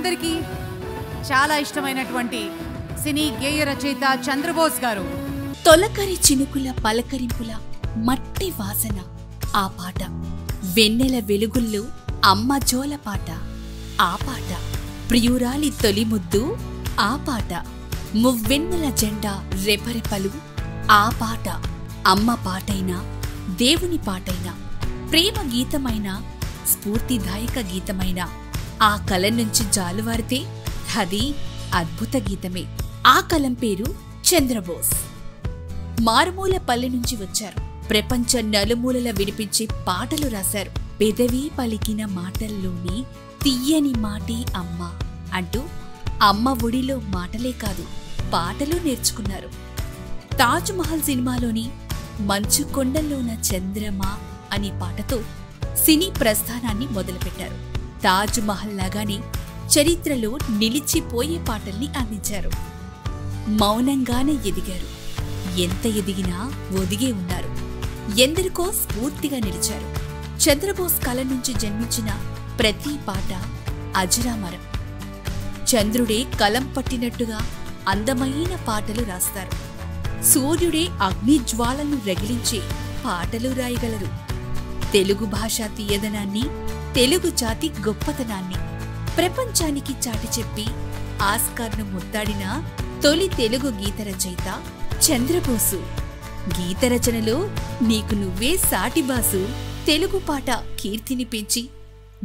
మనందరికీ చాలా ఇష్టమైనటువంటి సినీ గేయ రచయిత చంద్రబోస్ గారు. తొలకరి చినుకుల పలకరింపుల మట్టి వాసన ఆ పాట, వెన్నెల వెలుగుల్లో అమ్మ జోల పాట ఆ పాట, ప్రియురాలి తొలి ముద్దు ఆ పాట, మువ్వెన్నెల జెండా రెపరెపలు ఆ పాట. అమ్మ పాటైనా, దేవుని పాటైనా, ప్రేమ గీతమైనా, స్ఫూర్తిదాయక గీతమైనా ఆ కలం నుంచి జాలువారితే అది అద్భుత గీతమే. ఆ కలం పేరు చంద్రబోస్. మారుమూల పల్లె నుంచి వచ్చారు. ప్రపంచ నలుమూలల వినిపించే పాటలు రాశారు. పెదవి పలికిన మాటల్లోని తీయని మాటి అమ్మ అంటూ అమ్మ ఒడిలో మాటలే కాదు పాటలు నేర్చుకున్నారు. తాజ్ మహల్ సినిమాలోని మంచు కొండల్లోన చంద్రమా అనే పాటతో సినీ ప్రస్థానాన్ని మొదలుపెట్టారు. తాజ్ మహల్ లాగానే చరిత్రలో నిలిచిపోయే పాటల్ని అందించారు. మౌనంగానే ఎదిగారు. ఎంత ఎదిగినా ఒదిగే ఉన్నారు. ఎందరికో స్ఫూర్తిగా నిలిచారు. చంద్రబోస్ కళ నుంచి జన్మించిన ప్రతి పాట అజరామరం. చంద్రుడే కలం పట్టినట్టుగా అందమైన పాటలు రాస్తారు. సూర్యుడే అగ్నిజ్వాలను రగిలించే పాటలు రాయగలరు. తెలుగు భాష తీయదనాన్ని, తెలుగు జాతి గొప్పతనాన్ని ప్రపంచానికి చాటి చెప్పి ఆస్కార్ను ముత్తాడిన తొలి తెలుగు గీత రచయిత చంద్రబోసు. గీత రచనలో నీకు నువ్వే సాటిబాసు. తెలుగు పాట కీర్తిని పెంచి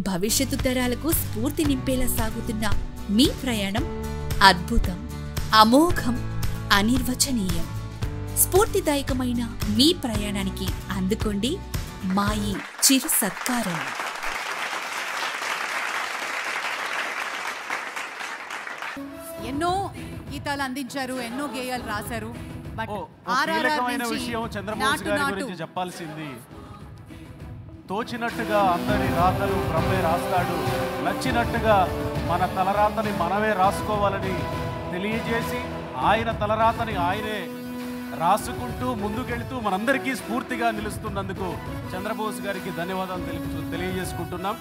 భవిష్యత్తు తరాలకు స్ఫూర్తి నింపేలా సాగుతున్న మీ ప్రయాణం అద్భుతం, అమోఘం, అనిర్వచనీయం. స్ఫూర్తిదాయకమైన మీ ప్రయాణానికి అందుకోండి మా ఈ చిరు సత్కారం. ఎన్నో గీతాలు అందించారు, ఎన్నో గేయాలు రాశారు. బట్ కీలకమైన విషయం చంద్రబోస్ గారి గురించి చెప్పాల్సింది. తోచినట్టుగా అందరి రాతలు బ్రహ్మే రాస్తాడు, నచ్చినట్టుగా మన తలరాతని మనమే రాసుకోవాలని తెలియజేసి ఆయన తలరాతని ఆయనే రాసుకుంటూ ముందుకెళ్తూ మనందరికీ స్ఫూర్తిగా నిలుస్తున్నందుకు చంద్రబోస్ గారికి ధన్యవాదాలు తెలియజేసుకుంటున్నాం.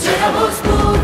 Chegamos por